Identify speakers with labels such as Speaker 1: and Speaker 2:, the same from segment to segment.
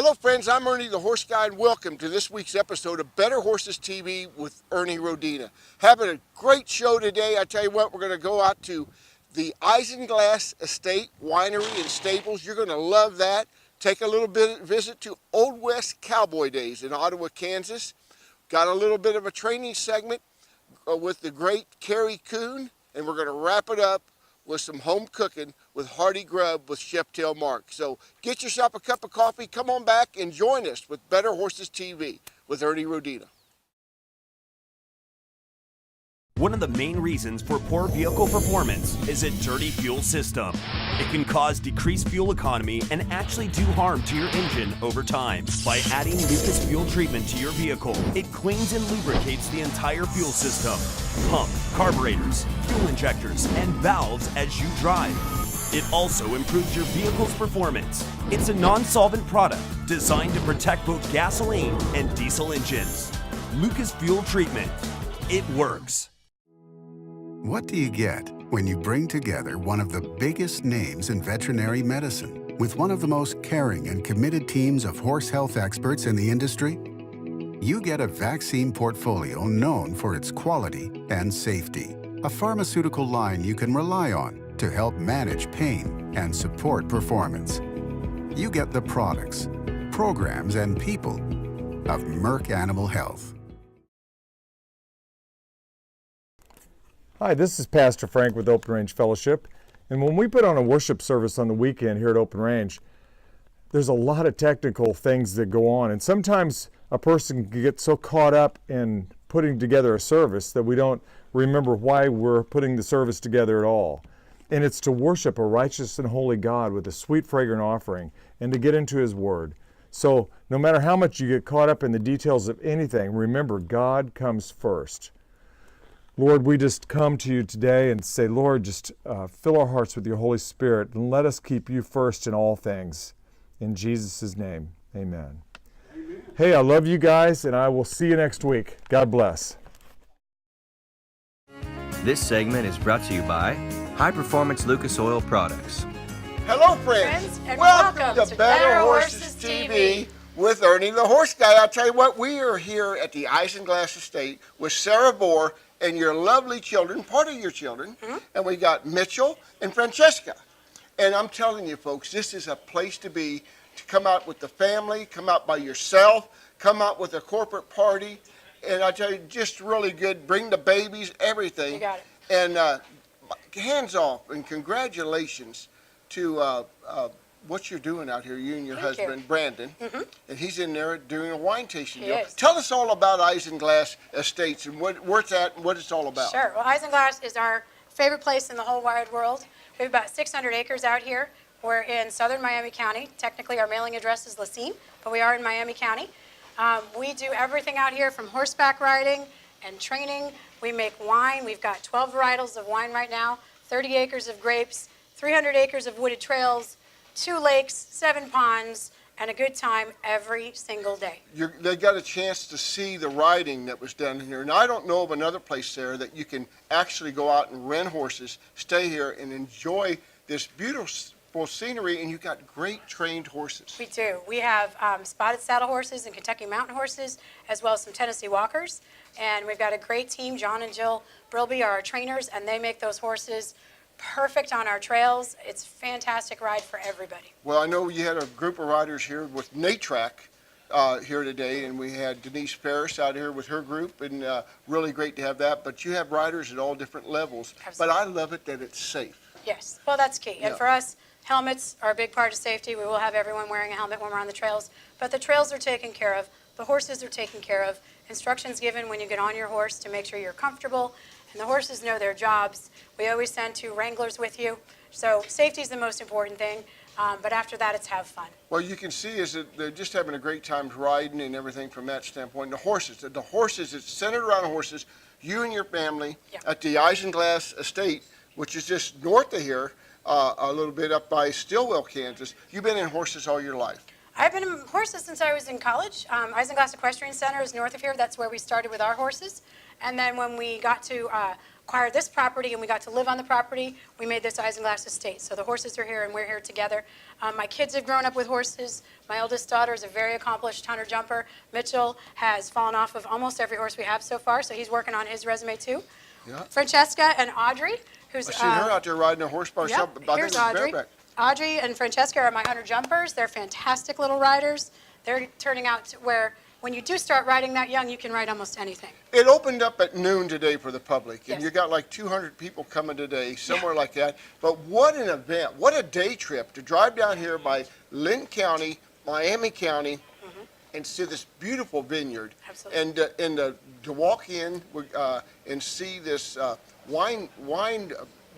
Speaker 1: Hello friends, I'm Ernie the Horse Guy and welcome to this week's episode of Better Horses TV with Ernie Rodina. Having a great show today. I tell you what, we're going to go out to the Isinglass Estate Winery and Stables. You're going to love that. Take a little bit visit to Old West Cowboy Days in Ottawa, Kansas. Got a little bit of a training segment with the great Carrie Coon, and we're going to wrap it up with some home cooking with Hardy Grub with Chef Tail Mark. So get yourself a cup of coffee, come on back and join us with Better Horses TV with Ernie Rodina.
Speaker 2: One of the main reasons for poor vehicle performance is a dirty fuel system. It can cause decreased fuel economy and actually do harm to your engine over time. By adding Lucas Fuel Treatment to your vehicle, it cleans and lubricates the entire fuel system, pump, carburetors, fuel injectors, and valves as you drive. It also improves your vehicle's performance. It's a non-solvent product designed to protect both gasoline and diesel engines. Lucas Fuel Treatment. It works.
Speaker 3: What do you get when you bring together one of the biggest names in veterinary medicine with one of the most caring and committed teams of horse health experts in the industry? You get a vaccine portfolio known for its quality and safety, a pharmaceutical line you can rely on to help manage pain and support performance. You get the products, programs, and people of Merck Animal Health.
Speaker 4: Hi, this is Pastor Frank with Open Range Fellowship, and when we put on a worship service on the weekend here at Open Range, there's a lot of technical things that go on, and sometimes a person can get so caught up in putting together a service that we don't remember why we're putting the service together at all. And it's to worship a righteous and holy God with a sweet fragrant offering and to get into His Word. So no matter how much you get caught up in the details of anything, remember God comes first. Lord, we just come to you today and say, Lord, just fill our hearts with your Holy Spirit and let us keep you first in all things. In Jesus' name, amen. Amen. Hey, I love you guys, and I will see you next week. God bless.
Speaker 5: This segment is brought to you by High Performance Lucas Oil Products.
Speaker 1: Hello friends,
Speaker 6: and
Speaker 1: welcome to Better Horses TV with Ernie the Horse Guy. I'll tell you what, we are here at the Isinglass Estate with Sarah Bohr and your lovely children, part of your children, and we got Mitchell and Francesca. And I'm telling you folks, this is a place to be, to come out with the family, come out by yourself, come out with a corporate party, and I tell you, just really good, bring the babies, everything.
Speaker 6: You got it.
Speaker 1: And hands off and congratulations to what you're doing out here, you and your husband, Brandon, and he's in there doing a wine tasting deal. Tell us all about Isinglass Estates and where it's at and what it's all about.
Speaker 6: Sure. Well, Isinglass is our favorite place in the whole wide world. We have about 600 acres out here. We're in southern Miami County. Technically, our mailing address is Lacine, but we are in Miami County. We do everything out here from horseback riding and training. We make wine. We've got 12 varietals of wine right now, 30 acres of grapes, 300 acres of wooded trails, 2 lakes, 7 ponds, and a good time every single day.
Speaker 1: They got a chance to see the riding that was done here. And I don't know of another place there that you can actually go out and rent horses, stay here, and enjoy this beautiful scenery, and you've got great trained horses.
Speaker 6: We do. We have spotted saddle horses and Kentucky mountain horses, as well as some Tennessee walkers. And we've got a great team. John and Jill Brilby are our trainers, and they make those horses perfect on our trails. It's a fantastic ride for everybody.
Speaker 1: Well, I know you had a group of riders here with NATRAC here today, and we had Denise Ferris out here with her group, and really great to have that. But you have riders at all different levels.
Speaker 6: Absolutely.
Speaker 1: But I love it that it's safe.
Speaker 6: Yes, well, that's key. And for us, helmets are a big part of safety. We will have everyone wearing a helmet when we're on the trails. But the trails are taken care of. The horses are taken care of. Instructions given when you get on your horse to make sure you're comfortable. And the horses know their jobs. We always send 2 wranglers with you. So safety is the most important thing. But after that, it's have fun.
Speaker 1: Well, you can see is that they're just having a great time riding and everything from that standpoint. The horses, it's centered around horses. You and your family at the Isinglass Estate, which is just north of here, a little bit up by Stillwell, Kansas. You've been in horses all your life.
Speaker 6: I've been in horses since I was in college. Isinglass Equestrian Center is north of here. That's where we started with our horses. And then when we got to acquire this property and we got to live on the property, we made this Isinglass estate. So the horses are here and we're here together. My kids have grown up with horses. My oldest daughter is a very accomplished hunter jumper. Mitchell has fallen off of almost every horse we have so far, so he's working on his resume too.
Speaker 1: Yeah.
Speaker 6: Francesca and Audrey, who's
Speaker 1: I see her out there riding a horse by herself.
Speaker 6: yep,
Speaker 1: I think
Speaker 6: here's
Speaker 1: it's
Speaker 6: Audrey.
Speaker 1: bareback.
Speaker 6: Audrey and Francesca are my hunter jumpers. They're fantastic little riders. They're turning out to where when you do start riding that young, you can ride almost anything.
Speaker 1: It opened up at noon today for the public, and
Speaker 6: Yes.
Speaker 1: you got like 200 people coming today, somewhere like that. But what an event! What a day trip to drive down here by Lynn County, Miami County, and see this beautiful vineyard,
Speaker 6: Absolutely.
Speaker 1: and to walk in and see this wine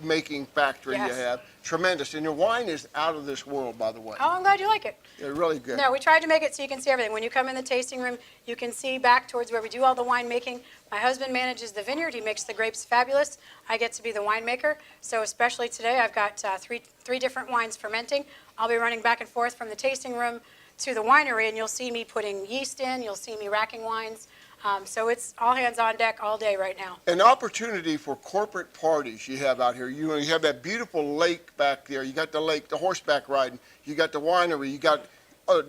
Speaker 1: making factory you
Speaker 6: Yes.
Speaker 1: have. Tremendous, and your wine is out of this world, by the way.
Speaker 6: Oh, I'm glad you like it.
Speaker 1: They're really good.
Speaker 6: No, we tried to make it so you can see everything. When you come in the tasting room, you can see back towards where we do all the winemaking. My husband manages the vineyard. He makes the grapes fabulous. I get to be the winemaker. So especially today, I've got three different wines fermenting. I'll be running back and forth from the tasting room to the winery, and you'll see me putting yeast in. You'll see me racking wines. So it's all hands on deck all day right now.
Speaker 1: An opportunity for corporate parties you have out here. You have that beautiful lake back there. You got the lake, the horseback riding. You got the winery. You got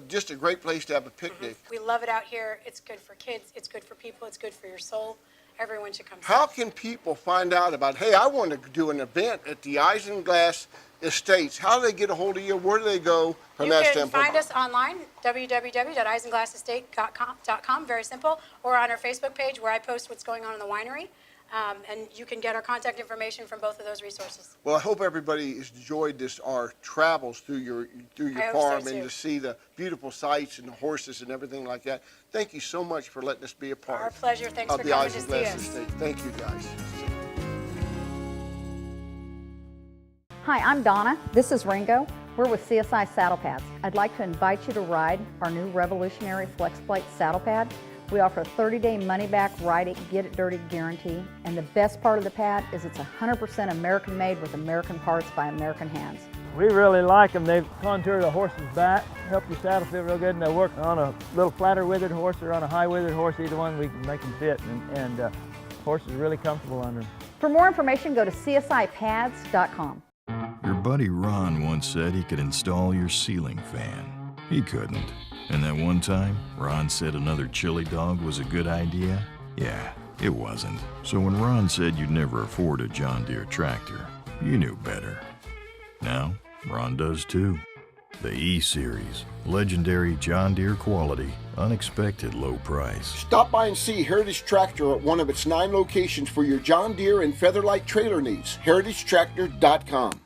Speaker 1: just a great place to have a picnic.
Speaker 6: We love it out here. It's good for kids. It's good for people. It's good for your soul. Everyone should come.
Speaker 1: How can people find out about, hey, I want to do an event at the Isinglass Estates? How do they get a hold of you? Where do they go from that
Speaker 6: You can
Speaker 1: standpoint?
Speaker 6: find us online, www.isinglassestate.com, very simple, or on our Facebook page where I post what's going on in the winery. And you can get our contact information from both of those resources.
Speaker 1: Well, I hope everybody has enjoyed our travels through your
Speaker 6: I hope
Speaker 1: farm
Speaker 6: so,
Speaker 1: and
Speaker 6: too.
Speaker 1: to see the beautiful sights and the horses and everything like that. Thank you so much for letting us be a part
Speaker 6: Our pleasure. Thanks
Speaker 1: of
Speaker 6: for
Speaker 1: the
Speaker 6: coming to see
Speaker 1: Isinglass
Speaker 6: us.
Speaker 1: Estate. Thank you, guys.
Speaker 7: Hi, I'm Donna. This is Ringo. We're with CSI Saddle Pads. I'd like to invite you to ride our new revolutionary FlexPlate saddle pad. We offer a 30-day money-back, ride it, get it dirty guarantee. And the best part of the pad is it's 100% American-made with American parts by American hands.
Speaker 8: We really like them. They contour the horse's back, help your saddle fit real good, and they work on a little flatter withered horse or on a high withered horse. Either one we can make them fit, and horse is really comfortable under them.
Speaker 7: For more information, go to CSIPads.com.
Speaker 9: Your buddy Ron once said he could install your ceiling fan. He couldn't. And that one time, Ron said another chili dog was a good idea? Yeah, it wasn't. So when Ron said you'd never afford a John Deere tractor, you knew better. Now, Ron does too. The E-Series, legendary John Deere quality, unexpected low price.
Speaker 1: Stop by and see Heritage Tractor at one of its 9 locations for your John Deere and Featherlight trailer needs. HeritageTractor.com.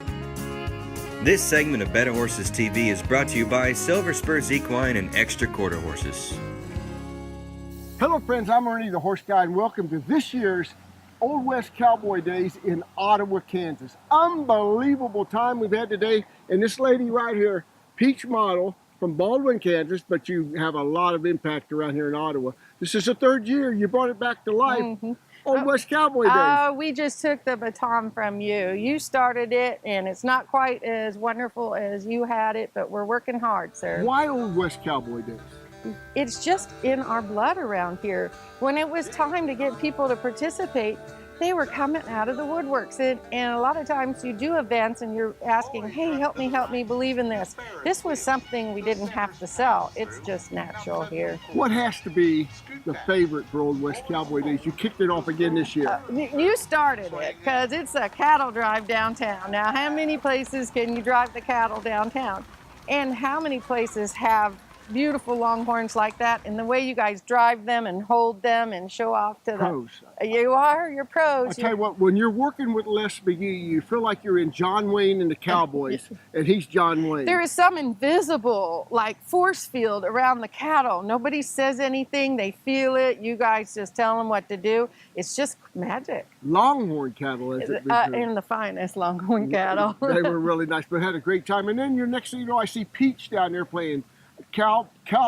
Speaker 5: This segment of Better Horses TV is brought to you by Silver Spurs Equine and Extra Quarter Horses.
Speaker 1: Hello friends, I'm Ernie the Horse Guy, and welcome to this year's Old West Cowboy Days in Ottawa, Kansas. Unbelievable time we've had today, and this lady right here, Peach Model from Baldwin, Kansas, but you have a lot of impact around here in Ottawa. This is the 3rd year you brought it back to life. Old West Cowboy Days.
Speaker 10: We just took the baton from you. You started it, and it's not quite as wonderful as you had it, but we're working hard, sir.
Speaker 1: Why Old West Cowboy Days?
Speaker 10: It's just in our blood around here. When it was time to get people to participate, they were coming out of the woodworks. And a lot of times you do events and you're asking, hey, help me, believe in this. This was something we didn't have to sell. It's just natural here.
Speaker 1: What has to be the favorite for Old West Cowboy Days? You kicked it off again this year.
Speaker 10: You started it because it's a cattle drive downtown. Now, how many places can you drive the cattle downtown? And how many places have beautiful longhorns like that, and the way you guys drive them and hold them and show off to
Speaker 1: Pros.
Speaker 10: You're pros.
Speaker 1: I tell you what, when you're working with Les McGee, you feel like you're in John Wayne and the Cowboys, and he's John Wayne.
Speaker 10: There is some invisible, like, force field around the cattle. Nobody says anything. They feel it. You guys just tell them what to do. It's just magic.
Speaker 1: Longhorn cattle, as it been
Speaker 10: And the finest longhorn cattle.
Speaker 1: They were really nice, but had a great time. And then your next thing you know, I see Peach down there playing cow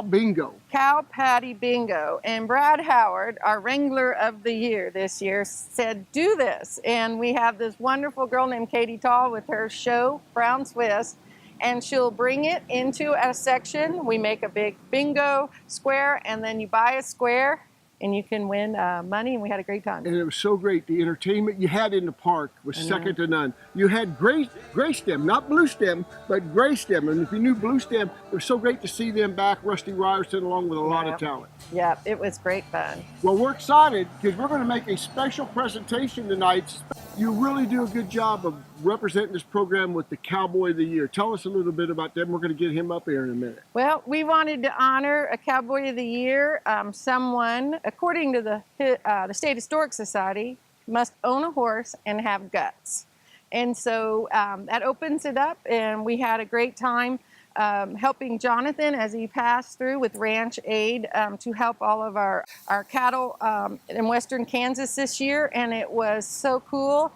Speaker 1: bingo.
Speaker 10: Cow Patty Bingo. And Brad Howard, our Wrangler of the Year this year, said, do this. And we have this wonderful girl named Katie Tall with her show, Brown Swiss. and she'll bring it into a section. We make a big bingo square, and then you buy a square and you can win money, and we had a great time.
Speaker 1: And it was so great. The entertainment you had in the park was second to none. You had gray stem, not blue stem, but gray stem. And if you knew blue stem, it was so great to see them back, Rusty Ryerson, along with a lot of talent.
Speaker 10: Yeah, it was great fun.
Speaker 1: Well, we're excited because we're going to make a special presentation tonight. You really do a good job of representing this program with the Cowboy of the Year. Tell us a little bit about them. We're going to get him up here in a minute.
Speaker 10: Well, we wanted to honor a Cowboy of the Year, someone, according to the State Historic Society, must own a horse and have guts. And so that opens it up, and we had a great time helping Jonathan as he passed through with Ranch Aid to help all of our cattle in western Kansas this year, and it was so cool.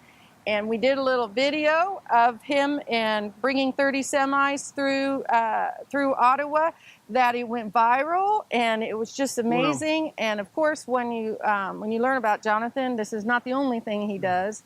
Speaker 10: And we did a little video of him and bringing 30 semis through Ottawa that it went viral, and it was just amazing. Wow. And of course, when you learn about Jonathan, this is not the only thing he does.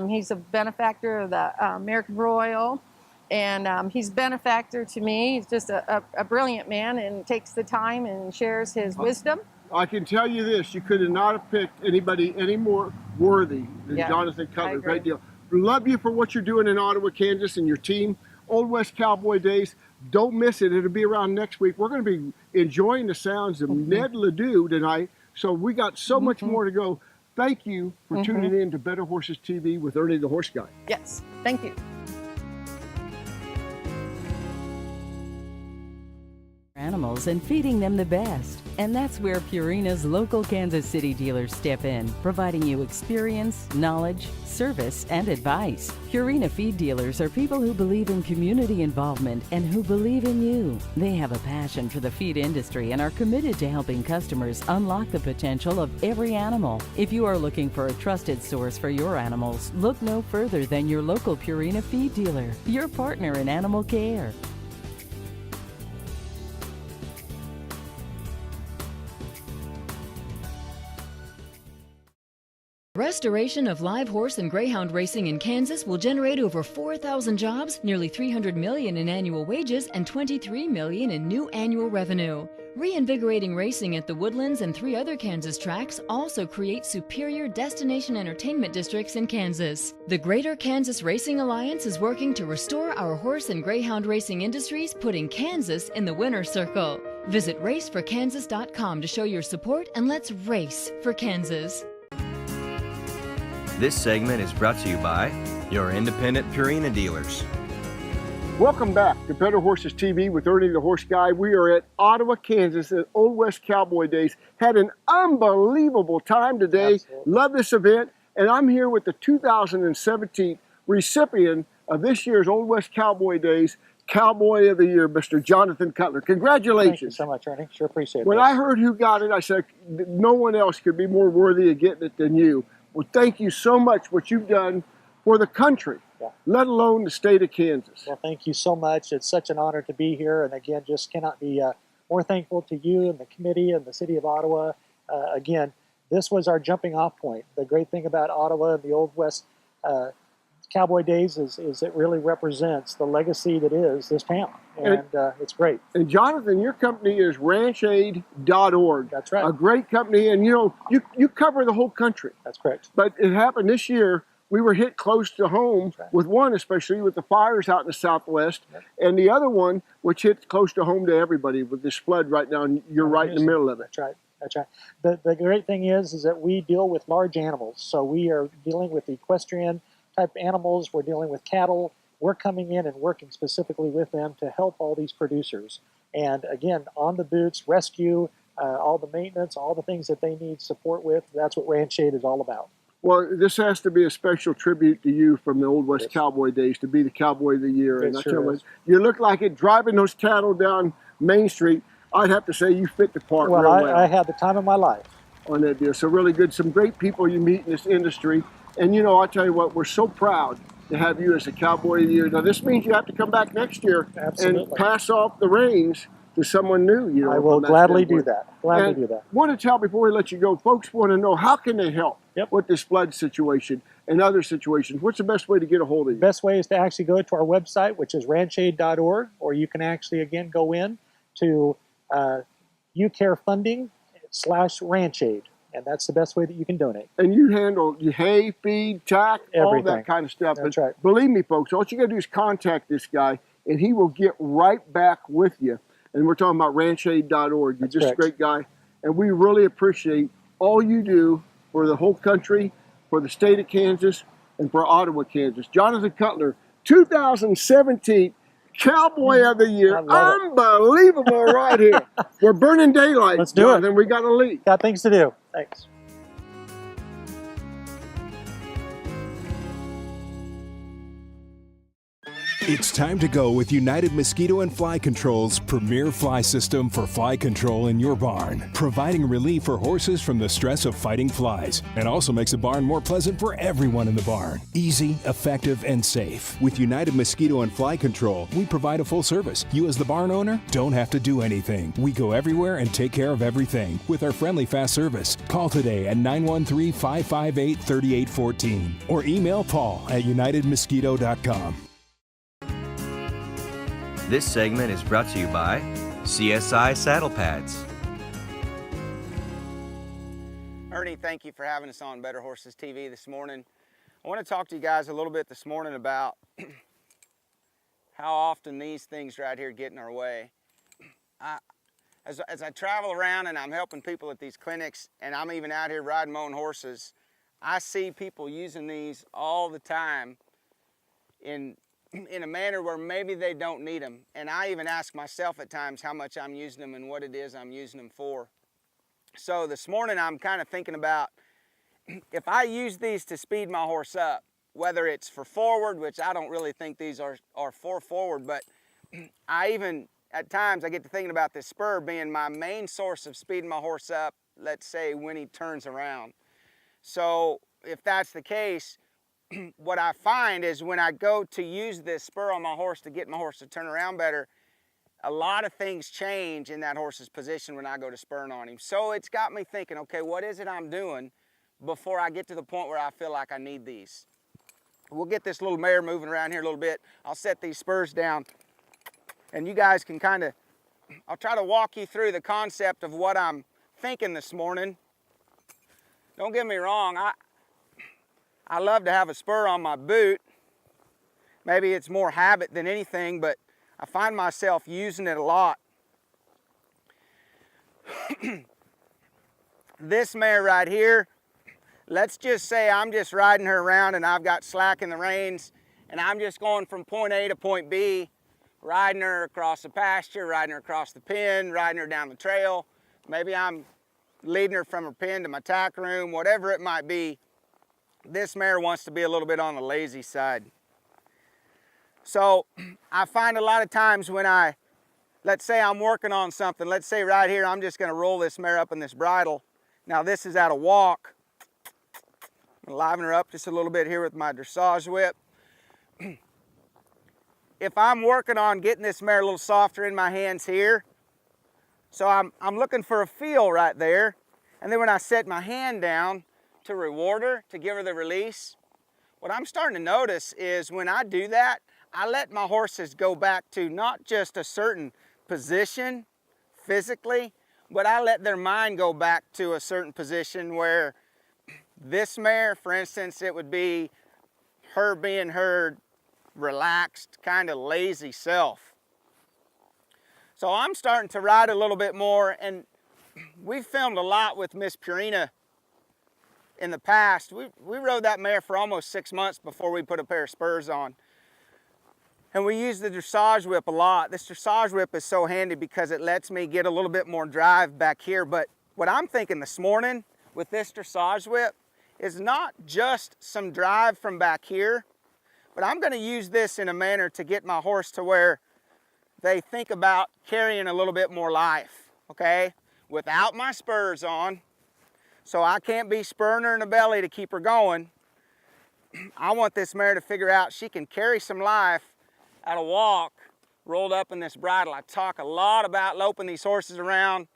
Speaker 10: He's a benefactor of the American Royal, and he's a benefactor to me. He's just a brilliant man and takes the time and shares his wisdom.
Speaker 1: I can tell you this, you could not have picked anybody any more worthy than Jonathan Cutler. Great deal. Love you for what you're doing in Ottawa, Kansas, and your team. Old West Cowboy Days, don't miss it. It'll be around next week. We're going to be enjoying the sounds of Ned Ledoux tonight, so we got so much more to go. Thank you for tuning in to Better Horses TV with Ernie the Horse Guy.
Speaker 10: Yes, thank you.
Speaker 11: Animals and feeding them the best. And that's where Purina's local Kansas City dealers step in, providing you experience, knowledge, service, and advice. Purina feed dealers are people who believe in community involvement and who believe in you. They have a passion for the feed industry and are committed to helping customers unlock the potential of every animal. If you are looking for a trusted source for your animals, look no further than your local Purina feed dealer, your partner in animal care.
Speaker 12: Restoration of live horse and greyhound racing in Kansas will generate over 4,000 jobs, nearly $300 million in annual wages, and $23 million in new annual revenue. Reinvigorating racing at the Woodlands and 3 other Kansas tracks also creates superior destination entertainment districts in Kansas. The Greater Kansas Racing Alliance is working to restore our horse and greyhound racing industries, putting Kansas in the winner's circle. Visit raceforkansas.com to show your support, and let's race for Kansas.
Speaker 5: This segment is brought to you by your independent Purina dealers.
Speaker 1: Welcome back to Better Horses TV with Ernie the Horse Guy. We are at Ottawa, Kansas at Old West Cowboy Days. Had an unbelievable time today. Absolutely. Love this event. And I'm here with the 2017 recipient of this year's Old West Cowboy Days, Cowboy of the Year, Mr. Jonathan Cutler. Congratulations.
Speaker 13: Thank you so much, Ernie. Sure appreciate it.
Speaker 1: When I heard who got it, I said, no one else could be more worthy of getting it than you. Well, thank you so much what you've done for the country, let alone the state of Kansas.
Speaker 13: Well, thank you so much. It's such an honor to be here. And again, just cannot be more thankful to you and the committee and the city of Ottawa. Again, this was our jumping off point. The great thing about Ottawa and the Old West Cowboy Days is it really represents the legacy that is this town. And it's great.
Speaker 1: And Jonathan, your company is ranchaid.org.
Speaker 13: That's right.
Speaker 1: A great company. And you know, you cover the whole country.
Speaker 13: That's correct.
Speaker 1: But it happened this year. We were hit close to home with one, especially with the fires out in the Southwest, and the other one, which hit close to home to everybody with this flood right now, and you're right in the middle of it.
Speaker 13: That's right. That's right. The great thing is that we deal with large animals. So we are dealing with equestrian type animals. We're dealing with cattle. We're coming in and working specifically with them to help all these producers. And again, on the boots, rescue, all the maintenance, all the things that they need support with. That's what Ranch Aid is all about.
Speaker 1: Well, this has to be a special tribute to you from the Old West Cowboy Days to be the Cowboy of the Year.
Speaker 13: It
Speaker 1: and I
Speaker 13: sure
Speaker 1: tell you,
Speaker 13: is.
Speaker 1: you look like it driving those cattle down Main Street. I'd have to say you fit the part real well.
Speaker 13: I had the time of my life
Speaker 1: on that deal. So really good. Some great people you meet in this industry. And you know, I'll tell you what, we're so proud to have you as a Cowboy of the Year. Now, this means you have to come back next year and pass off the reins to someone new. You know,
Speaker 13: I will
Speaker 1: from that
Speaker 13: gladly do
Speaker 1: standpoint.
Speaker 13: that. Gladly
Speaker 1: And
Speaker 13: do that.
Speaker 1: Want to tell before we let you go, folks want to know how can they help with this flood situation and other situations. What's the best way to get a hold of you?
Speaker 13: The best way is to actually go to our website, which is ranchaid.org, or you can actually, again, go in to UCare funding/ranchaid, and that's the best way that you can donate.
Speaker 1: And you handle hay, feed, tack, all
Speaker 13: Everything.
Speaker 1: that kind of stuff.
Speaker 13: That's
Speaker 1: And
Speaker 13: right.
Speaker 1: believe me, folks, all you got to do is contact this guy, and he will get right back with you. And we're talking about ranchaid.org. You're
Speaker 13: That's
Speaker 1: just a
Speaker 13: correct.
Speaker 1: great guy, and we really appreciate all you do for the whole country, for the state of Kansas, and for Ottawa, Kansas. Jonathan Cutler, 2017 Cowboy of the Year. Unbelievable right here. We're burning daylight.
Speaker 13: Let's do
Speaker 1: Jonathan.
Speaker 13: it.
Speaker 1: We got to leave.
Speaker 13: Got things to do. Thanks.
Speaker 14: It's time to go with United Mosquito and Fly Control's premier fly system for fly control in your barn, providing relief for horses from the stress of fighting flies, and also makes the barn more pleasant for everyone in the barn. Easy, effective, and safe. With United Mosquito and Fly Control, we provide a full service. You as the barn owner don't have to do anything. We go everywhere and take care of everything with our friendly fast service. Call today at 913-558-3814 or email Paul at unitedmosquito.com.
Speaker 5: This segment is brought to you by CSI Saddle Pads.
Speaker 15: Ernie, thank you for having us on Better Horses TV this morning. I want to talk to you guys a little bit this morning about how often these things right here get in our way. As I travel around and I'm helping people at these clinics, and I'm even out here riding my own horses, I see people using these all the time in a manner where maybe they don't need them. And I even ask myself at times how much I'm using them and what it is I'm using them for. So this morning I'm kind of thinking about if I use these to speed my horse up, whether it's for forward, which I don't really think these are for forward, but I even, at times I get to thinking about this spur being my main source of speeding my horse up, let's say when he turns around. So if that's the case, what I find is when I go to use this spur on my horse to get my horse to turn around better, a lot of things change in that horse's position when I go to spurring on him. So it's got me thinking, okay, what is it I'm doing before I get to the point where I feel like I need these? We'll get this little mare moving around here a little bit. I'll set these spurs down, and you guys can kind of, I'll try to walk you through the concept of what I'm thinking this morning. Don't get me wrong, I love to have a spur on my boot. Maybe it's more habit than anything, but I find myself using it a lot. This mare right here, let's just say I'm just riding her around and I've got slack in the reins and I'm just going from point A to point B, riding her across the pasture, riding her across the pen, riding her down the trail. Maybe I'm leading her from her pen to my tack room, whatever it might be. This mare wants to be a little bit on the lazy side. So I find a lot of times when let's say I'm working on something, let's say right here, I'm just gonna roll this mare up in this bridle. Now this is at a walk. I'm gonna liven her up just a little bit here with my dressage whip. If I'm working on getting this mare a little softer in my hands here, so I'm looking for a feel right there. And then when I set my hand down, to reward her, to give her the release, what I'm starting to notice is when I do that, I let my horses go back to not just a certain position physically, but I let their mind go back to a certain position where this mare, for instance, it would be her being her relaxed, kind of lazy self. So I'm starting to ride a little bit more, and we've filmed a lot with Miss Purina in the past. We rode that mare for almost 6 months before we put a pair of spurs on. And we use the dressage whip a lot. This dressage whip is so handy because it lets me get a little bit more drive back here. But what I'm thinking this morning with this dressage whip is not just some drive from back here, but I'm gonna use this in a manner to get my horse to where they think about carrying a little bit more life, okay? Without my spurs on, so I can't be spurring her in the belly to keep her going. I want this mare to figure out she can carry some life at a walk rolled up in this bridle. I talk a lot about loping these horses around,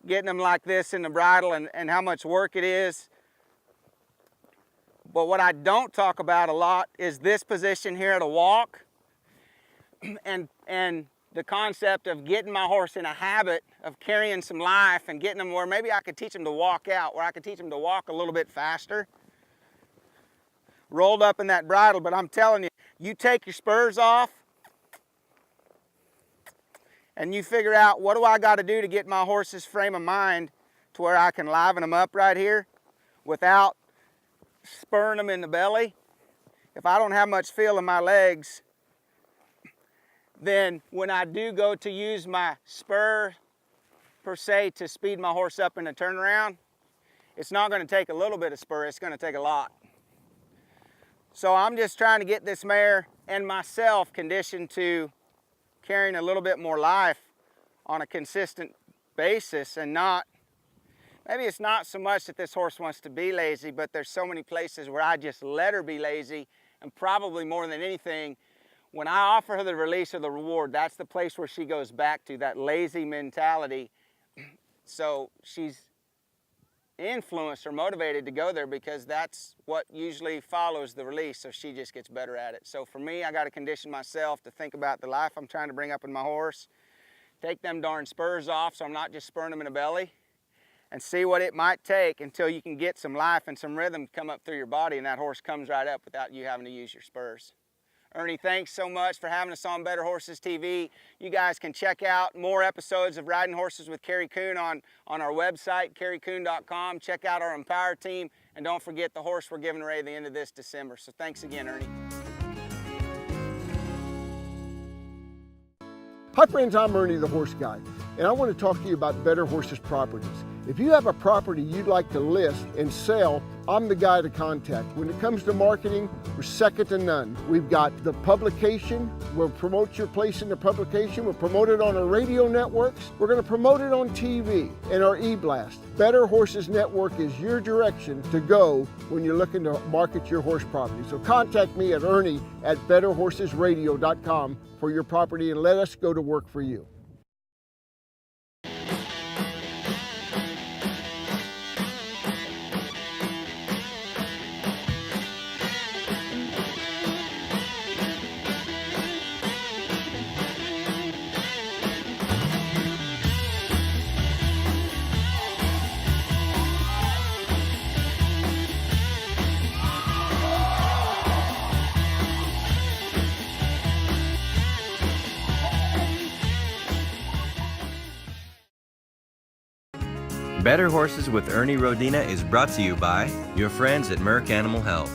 Speaker 15: getting them like this in the bridle and how much work it is. But what I don't talk about a lot is this position here at a walk and the concept of getting my horse in a habit of carrying some life and getting them where maybe I could teach them to walk out, where I could teach them to walk a little bit faster. Rolled up in that bridle, but I'm telling you, you take your spurs off and you figure out, what do I got to do to get my horse's frame of mind to where I can liven them up right here without spurring them in the belly. If I don't have much feel in my legs, then when I do go to use my spur per se to speed my horse up in a turnaround, it's not going to take a little bit of spur, it's going to take a lot. So I'm just trying to get this mare and myself conditioned to carrying a little bit more life on a consistent basis, and not, maybe it's not so much that this horse wants to be lazy, but there's so many places where I just let her be lazy, and probably more than anything, when I offer her the release or the reward, that's the place where she goes back to, that lazy mentality. So she's influenced or motivated to go there because that's what usually follows the release, so she just gets better at it. So for me, I got to condition myself to think about the life I'm trying to bring up in my horse, take them darn spurs off so I'm not just spurring them in the belly, and see what it might take until you can get some life and some rhythm come up through your body and that horse comes right up without you having to use your spurs. Ernie, thanks so much for having us on Better Horses TV. You guys can check out more episodes of Riding Horses with Kerry Coon on our website, kerrycoon.com. Check out our Empower team, and don't forget the horse we're giving away at the end of this December. So thanks again, Ernie.
Speaker 1: Hi friends, I'm Ernie the Horse Guy, and I want to talk to you about Better Horses properties. If you have a property you'd like to list and sell, I'm the guy to contact. When it comes to marketing, we're second to none. We've got the publication, we'll promote your place in the publication, we'll promote it on our radio networks, we're going to promote it on TV and our e-blast. Better Horses Network is your direction to go when you're looking to market your horse property. So contact me at ernie@betterhorsesradio.com for your property and let us go to work for you.
Speaker 5: Better Horses with Ernie Rodina is brought to you by your friends at Merck Animal Health.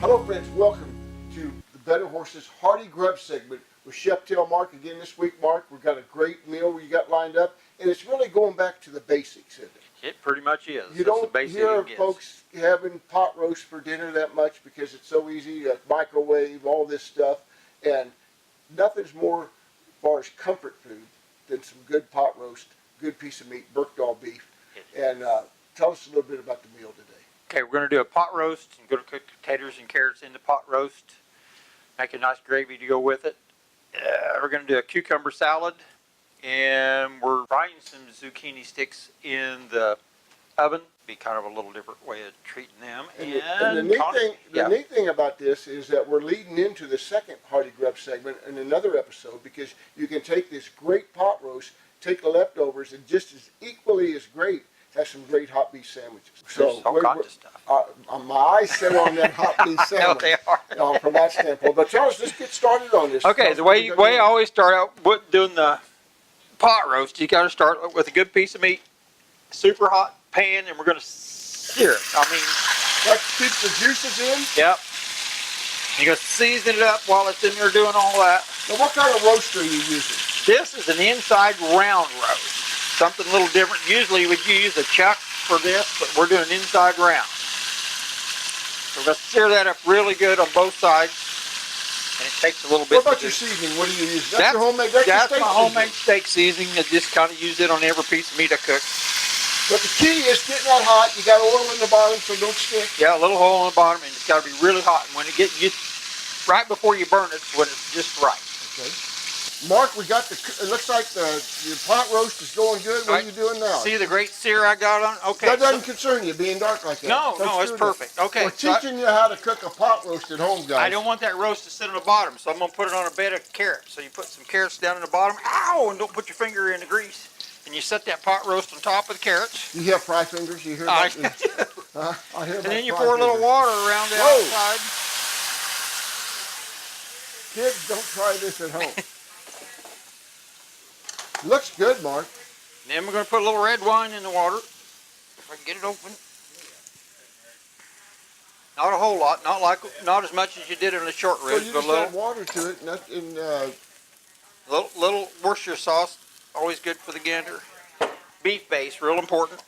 Speaker 1: Hello friends, welcome to the Better Horses Hardy Grub segment with Chef Tail Mark. Again this week, Mark, we've got a great meal we got lined up, and it's really going back to the basics, isn't it?
Speaker 16: It pretty much is.
Speaker 1: You don't hear folks having pot roast for dinner that much because it's so easy to microwave, all this stuff, and nothing's more as far as comfort food than some good pot roast, good piece of meat, Berkdale beef. And tell us a little bit about the meal today.
Speaker 16: Okay, we're going to do a pot roast and go to cook potatoes and carrots in the pot roast. Make a nice gravy to go with it. We're going to do a cucumber salad, and we're frying some zucchini sticks in the oven. Be kind of a little different way of treating them.
Speaker 1: And the neat thing about this is that we're leading into the second Hardy Grub segment in another episode, because you can take this great pot roast, take the leftovers, and just as equally as great, have some great hot beef sandwiches.
Speaker 16: So all kinds of stuff.
Speaker 1: My eyes set on that hot beef sandwich.
Speaker 16: They are.
Speaker 1: From that standpoint. But tell us, let's get started on this.
Speaker 16: Okay, the way I always start out with doing the pot roast, you got to start with a good piece of meat, super hot pan, and we're going to sear it. I mean,
Speaker 1: that keeps the juices in.
Speaker 16: Yep. You're going to season it up while it's in there doing all that.
Speaker 1: Now, what kind of roast are you using?
Speaker 16: This is an inside round roast. Something a little different. Usually we'd use a chuck for this, but we're doing inside round. So we're going to sear that up really good on both sides. And it takes a little bit.
Speaker 1: What about your seasoning? What do you use?
Speaker 16: That's
Speaker 1: your homemade.
Speaker 16: That's my homemade steak seasoning. I just kind of use it on every piece of meat I cook.
Speaker 1: But the key is getting that hot. You got oil in the bottom so don't stick.
Speaker 16: Yeah, a little hole in the bottom, and it's got to be really hot. And when it gets right before you burn it, when it's just right.
Speaker 1: Okay. Mark, we got it looks like the pot roast is going good. What are you doing now?
Speaker 16: See the great sear I got on? Okay.
Speaker 1: That doesn't concern you, being dark like that.
Speaker 16: No, it's perfect. Okay.
Speaker 1: We're teaching you how to cook a pot roast at home, guys.
Speaker 16: I don't want that roast to sit on the bottom, so I'm going to put it on a bed of carrots. So you put some carrots down in the bottom. Ow! And don't put your finger in the grease. And you set that pot roast on top of the carrots.
Speaker 1: You have fry fingers? You hear about
Speaker 16: I
Speaker 1: hear
Speaker 16: And
Speaker 1: about
Speaker 16: then you
Speaker 1: fry
Speaker 16: pour a little
Speaker 1: fingers.
Speaker 16: water around the
Speaker 1: Whoa.
Speaker 16: outside.
Speaker 1: Kids, don't try this at home. Looks good, Mark.
Speaker 16: Then we're going to put a little red wine in the water. If I can get it open. Not a whole lot, not as much as you did in the short
Speaker 1: So
Speaker 16: ribs,
Speaker 1: you
Speaker 16: but
Speaker 1: just
Speaker 16: a
Speaker 1: add
Speaker 16: little,
Speaker 1: water to it, nothing.
Speaker 16: little Worcestershire sauce, always good for the gander. Beef base, real important.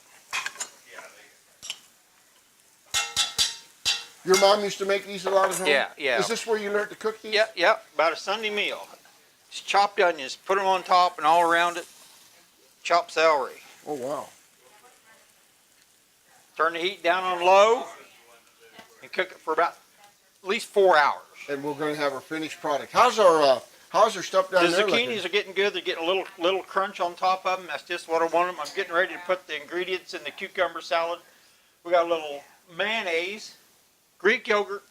Speaker 1: Your mom used to make these a lot at home?
Speaker 16: Yeah.
Speaker 1: Is this where you learned to cook these?
Speaker 16: Yeah, about a Sunday meal. Just chopped onions, put them on top and all around it. Chopped celery.
Speaker 1: Oh, wow.
Speaker 16: Turn the heat down on low and cook it for about at least 4 hours.
Speaker 1: And we're going to have our finished product. How's our stuff down
Speaker 16: The
Speaker 1: there?
Speaker 16: zucchinis are getting good. They're getting a little crunch on top of them. That's just what I want them. I'm getting ready to put the ingredients in the cucumber salad. We got a little mayonnaise, Greek yogurt,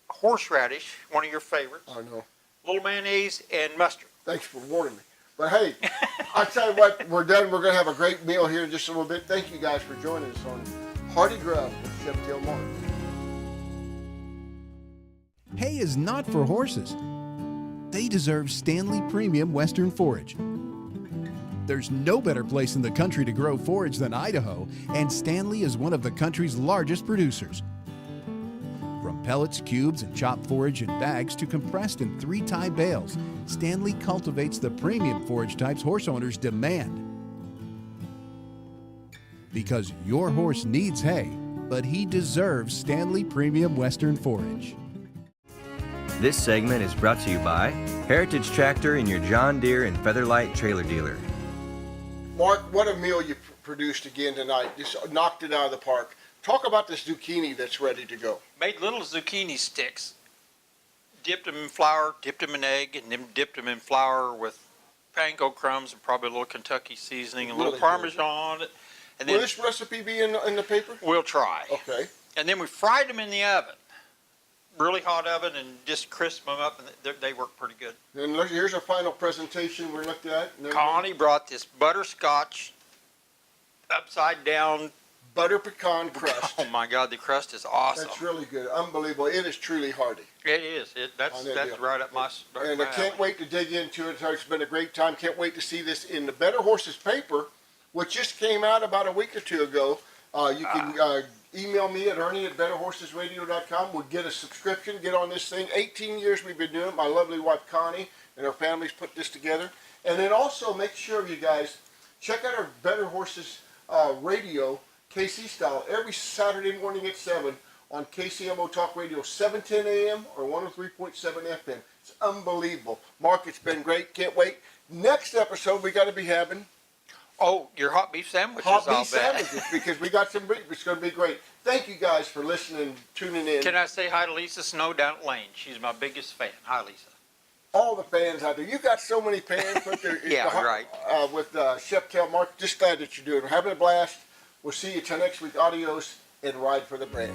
Speaker 16: horseradish, one of your favorites.
Speaker 1: I know.
Speaker 16: Little mayonnaise and mustard.
Speaker 1: Thanks for warning me. But hey, I tell you what, we're done. We're going to have a great meal here in just a little bit. Thank you guys for joining us on Hardy Grub with Chef Tail Mark.
Speaker 17: Hay is not for horses. They deserve Stanley Premium Western Forage. There's no better place in the country to grow forage than Idaho, and Stanley is one of the country's largest producers. From pellets, cubes, and chopped forage in bags to compressed in 3-tie bales, Stanley cultivates the premium forage types horse owners demand. Because your horse needs hay, but he deserves Stanley Premium Western Forage.
Speaker 5: This segment is brought to you by Heritage Tractor and your John Deere and Featherlight trailer dealer.
Speaker 1: Mark, what a meal you produced again tonight. Just knocked it out of the park. Talk about this zucchini that's ready to go.
Speaker 16: Made little zucchini sticks. Dipped them in flour, dipped them in egg, and then dipped them in flour with panko crumbs and probably a little Kentucky seasoning, a little
Speaker 1: Really
Speaker 16: Parmesan on it. And then
Speaker 1: Will this recipe be in the paper?
Speaker 16: we'll try.
Speaker 1: Okay.
Speaker 16: And then we fried them in the oven. Really hot oven, and just crisp them up, and they work pretty good.
Speaker 1: And look, here's our final presentation we looked at.
Speaker 16: Connie brought this butterscotch upside down
Speaker 1: butter pecan crust.
Speaker 16: Oh my God, the crust is awesome.
Speaker 1: That's really good. Unbelievable. It is truly hearty.
Speaker 16: It is. That's right up my
Speaker 1: And I can't wait to dig into it. It's been a great time. Can't wait to see this in the Better Horses paper, which just came out about a week or two ago. You can email me at Ernie@BetterHorsesRadio.com. We'll get a subscription, get on this thing. 18 years we've been doing it. My lovely wife Connie and her family's put this together. And then also make sure you guys check out our Better Horses radio, KC style, every Saturday morning at 7 on KCMO Talk Radio, 710 AM or 103.7 FM. It's unbelievable. Mark, it's been great. Can't wait. Next episode, we got to be having
Speaker 16: your hot beef sandwiches.
Speaker 1: Hot beef sandwiches, because we got some beef. It's going to be great. Thank you guys for listening, tuning in.
Speaker 16: Can I say hi to Lisa Snow down at Lane? She's my biggest fan. Hi, Lisa.
Speaker 1: All the fans out there. You got so many fans.
Speaker 16: Right.
Speaker 1: With Chef Tail Mark, just glad that you're doing it. We're having a blast. We'll see you till next week. Adios, and ride for the brand.